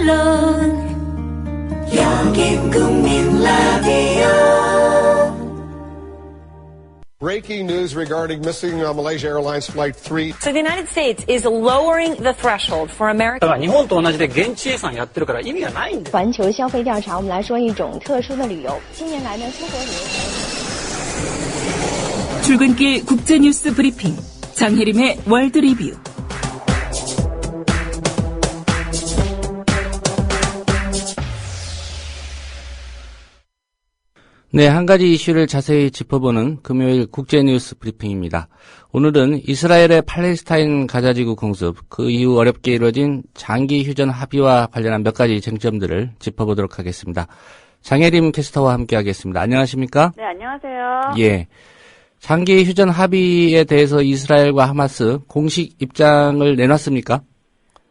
물론 여긴 국민 라디오. Breaking news regarding missing Malaysia Airlines Flight 3. So the United States is lowering the threshold for American. 日本と同じで現地生産やってるから意味がないんです。环球消费调查，我们来说一种特殊的旅游。近年来呢，出国旅游。 출근길 국제뉴스 브리핑 장혜림의 월드 리뷰. 네, 한 가지 이슈를 자세히 짚어보는 금요일 국제뉴스 브리핑입니다. 오늘은 이스라엘의 팔레스타인 가자지구 공습, 그 이후 어렵게 이루어진 장기 휴전 합의와 관련한 몇 가지 쟁점들을 짚어보도록 하겠습니다. 장혜림 캐스터와 함께하겠습니다. 안녕하십니까? 네, 안녕하세요. 예, 장기 휴전 합의에 대해서 이스라엘과 하마스 공식 입장을 내놨습니까?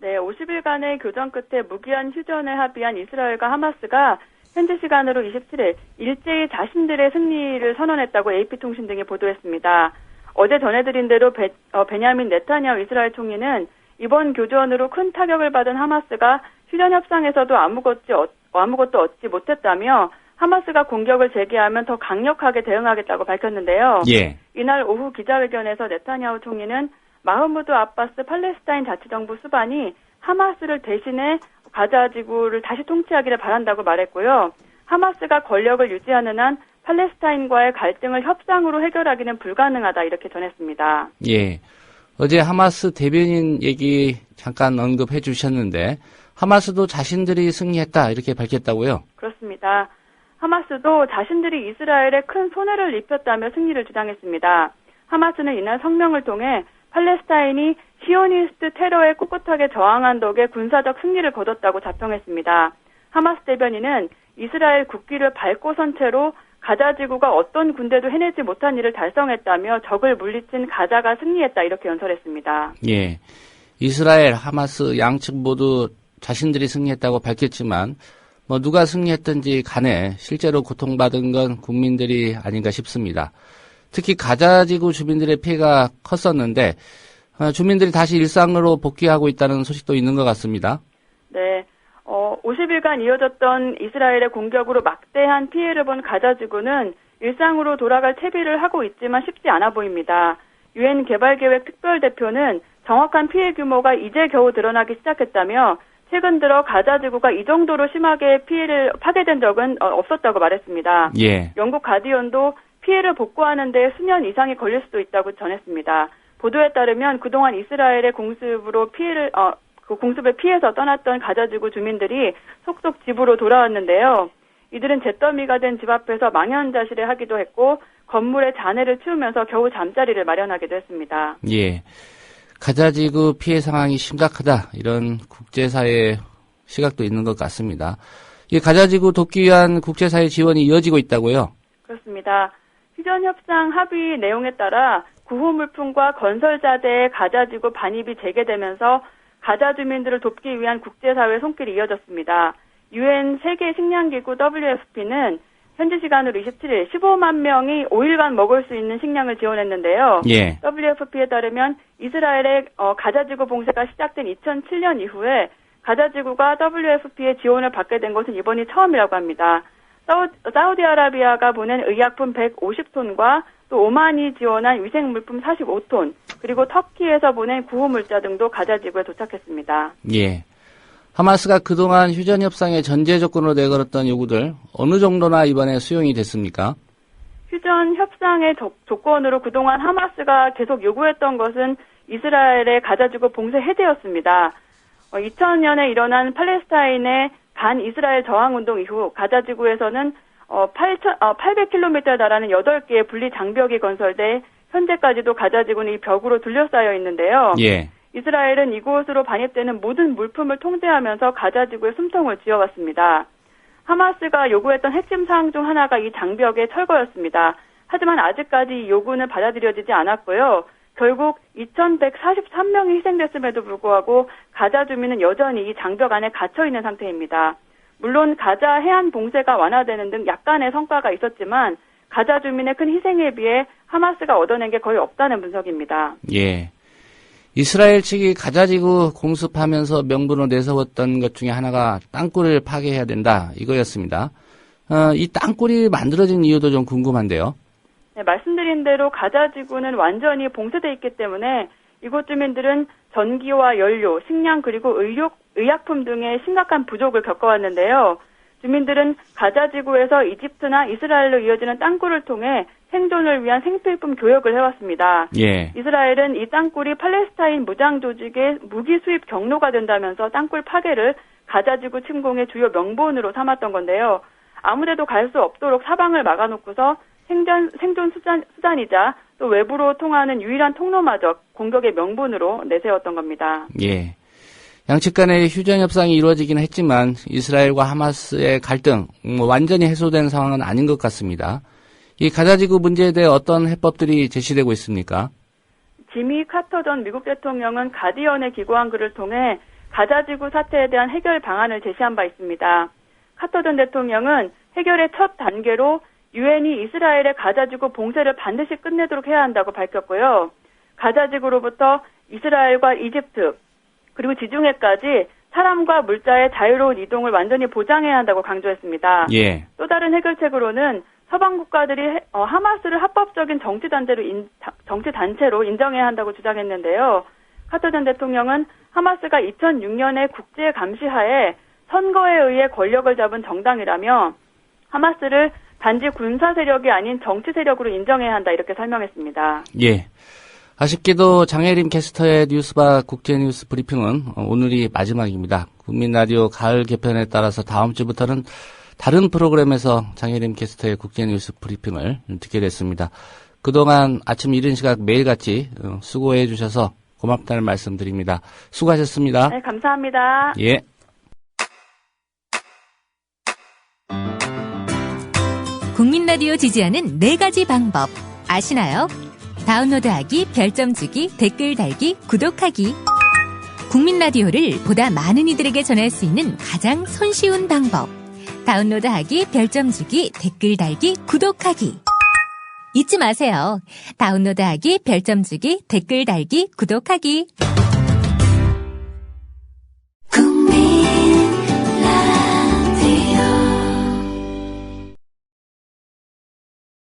네, 50일간의 교전 끝에 무기한 휴전에 합의한 이스라엘과 하마스가 현지 시간으로 27일 일제히 자신들의 승리를 선언했다고 AP통신 등이 보도했습니다. 어제 전해드린 대로 베냐민 네타냐후 이스라엘 총리는 이번 교전으로 큰 타격을 받은 하마스가 휴전 협상에서도 아무것도 얻지 못했다며 하마스가 공격을 재개하면 더 강력하게 대응하겠다고 밝혔는데요. 예. 이날 오후 기자회견에서 네타냐후 총리는 마흐무드 아바스 팔레스타인 자치정부 수반이 하마스를 대신해 가자 지구를 다시 통치하기를 바란다고 말했고요. 하마스가 권력을 유지하는 한 팔레스타인과의 갈등을 협상으로 해결하기는 불가능하다 이렇게 전했습니다. 예. 어제 하마스 대변인 얘기 잠깐 언급해 주셨는데 하마스도 자신들이 승리했다 이렇게 밝혔다고요? 그렇습니다. 하마스도 자신들이 이스라엘에 큰 손해를 입혔다며 승리를 주장했습니다. 하마스는 이날 성명을 통해 팔레스타인이 시오니스트 테러에 꿋꿋하게 저항한 덕에 군사적 승리를 거뒀다고 자평했습니다. 하마스 대변인은 이스라엘 국기를 밟고 선 채로 가자 지구가 어떤 군대도 해내지 못한 일을 달성했다며 적을 물리친 가자가 승리했다 이렇게 연설했습니다. 예, 이스라엘, 하마스 양측 모두 자신들이 승리했다고 밝혔지만 누가 승리했든지 간에 실제로 고통받은 건 국민들이 아닌가 싶습니다. 특히 가자 지구 주민들의 피해가 컸었는데 주민들이 다시 일상으로 복귀하고 있다는 소식도 있는 것 같습니다. 네, 50일간 이어졌던 이스라엘의 공격으로 막대한 피해를 본 가자 지구는 일상으로 돌아갈 채비를 하고 있지만 쉽지 않아 보입니다. 유엔 개발계획 특별대표는 정확한 피해 규모가 이제 겨우 드러나기 시작했다며 최근 들어 가자 지구가 이 정도로 심하게 파괴된 적은 없었다고 말했습니다. 예. 영국 가디언도 피해를 복구하는 데 수년 이상이 걸릴 수도 있다고 전했습니다. 보도에 따르면 그동안 이스라엘의 공습에 피해서 떠났던 가자지구 주민들이 속속 집으로 돌아왔는데요. 이들은 잿더미가 된 집 앞에서 망연자실해 하기도 했고 건물의 잔해를 치우면서 겨우 잠자리를 마련하기도 했습니다. 예, 가자지구 피해 상황이 심각하다 이런 국제사회의 시각도 있는 것 같습니다. 이 가자지구 돕기 위한 국제사회 지원이 이어지고 있다고요? 그렇습니다. 휴전협상 합의 내용에 따라 구호물품과 건설자재의 가자지구 반입이 재개되면서 가자 주민들을 돕기 위한 국제사회 손길이 이어졌습니다. 유엔 세계식량기구 WFP는 현지 시간으로 27일 15만 명이 5일간 먹을 수 있는 식량을 지원했는데요. 예. WFP에 따르면 이스라엘의 가자지구 봉쇄가 시작된 2007년 이후에 가자지구가 WFP의 지원을 받게 된 것은 이번이 처음이라고 합니다. 사우디아라비아가 보낸 의약품 150톤과 또 오만이 지원한 위생물품 45톤, 그리고 터키에서 보낸 구호물자 등도 가자지구에 도착했습니다. 예. 하마스가 그동안 휴전 협상의 전제 조건으로 내걸었던 요구들 어느 정도나 이번에 수용이 됐습니까? 휴전 협상의 조건으로 그동안 하마스가 계속 요구했던 것은 이스라엘의 가자지구 봉쇄 해제였습니다. 2000년에 일어난 팔레스타인의 반이스라엘 저항운동 이후 가자지구에서는 800km에 달하는 8개의 분리 장벽이 건설돼 현재까지도 가자지구는 이 벽으로 둘러싸여 있는데요. 예. 이스라엘은 이곳으로 반입되는 모든 물품을 통제하면서 가자지구에 숨통을 쥐어왔습니다. 하마스가 요구했던 핵심 사항 중 하나가 이 장벽의 철거였습니다. 하지만 아직까지 이 요구는 받아들여지지 않았고요. 결국 2,143명이 희생됐음에도 불구하고 가자 주민은 여전히 이 장벽 안에 갇혀있는 상태입니다. 물론 가자 해안 봉쇄가 완화되는 등 약간의 성과가 있었지만 가자 주민의 큰 희생에 비해 하마스가 얻어낸 게 거의 없다는 분석입니다. 예. 이스라엘 측이 가자지구 공습하면서 명분으로 내세웠던 것 중에 하나가 땅굴을 파괴해야 된다 이거였습니다. 이 땅굴이 만들어진 이유도 좀 궁금한데요. 네, 말씀드린 대로 가자지구는 완전히 봉쇄돼 있기 때문에 이곳 주민들은 전기와 연료, 식량 그리고 의약품 등의 심각한 부족을 겪어왔는데요. 주민들은 가자지구에서 이집트나 이스라엘로 이어지는 땅굴을 통해 생존을 위한 생필품 교역을 해왔습니다. 예. 이스라엘은 이 땅굴이 팔레스타인 무장 조직의 무기 수입 경로가 된다면서 땅굴 파괴를 가자지구 침공의 주요 명분으로 삼았던 건데요. 아무데도 갈 수 없도록 사방을 막아놓고서 생존 수단이자 또 외부로 통하는 유일한 통로마저 공격의 명분으로 내세웠던 겁니다. 예. 양측 간의 휴전 협상이 이루어지긴 했지만 이스라엘과 하마스의 갈등 완전히 해소된 상황은 아닌 것 같습니다. 이 가자지구 문제에 대해 어떤 해법들이 제시되고 있습니까? 지미 카터 전 미국 대통령은 가디언에 기고한 글을 통해 가자지구 사태에 대한 해결 방안을 제시한 바 있습니다. 카터 전 대통령은 해결의 첫 단계로 유엔이 이스라엘의 가자지구 봉쇄를 반드시 끝내도록 해야 한다고 밝혔고요. 가자지구로부터 이스라엘과 이집트 그리고 지중해까지 사람과 물자의 자유로운 이동을 완전히 보장해야 한다고 강조했습니다. 예. 또 다른 해결책으로는 서방 국가들이 하마스를 합법적인 정치 단체로 인정해야 한다고 주장했는데요. 카터 전 대통령은 하마스가 2006년에 국제 감시하에 선거에 의해 권력을 잡은 정당이라며 하마스를 단지 군사 세력이 아닌 정치 세력으로 인정해야 한다 이렇게 설명했습니다. 예. 아쉽게도 장혜림 캐스터의 뉴스바 국제뉴스 브리핑은 오늘이 마지막입니다. 국민라디오 가을 개편에 따라서 다음 주부터는 다른 프로그램에서 장혜림 캐스터의 국제뉴스 브리핑을 듣게 됐습니다. 그동안 아침 이른 시각 매일같이 수고해 주셔서 고맙다는 말씀드립니다. 수고하셨습니다. 네, 감사합니다. 예. 국민라디오 지지하는 4가지 방법 아시나요? 다운로드하기, 별점 주기, 댓글 달기, 구독하기. 국민라디오를 보다 많은 이들에게 전할 수 있는 가장 손쉬운 방법. 다운로드하기, 별점 주기, 댓글 달기, 구독하기. 잊지 마세요. 다운로드하기, 별점 주기, 댓글 달기, 구독하기.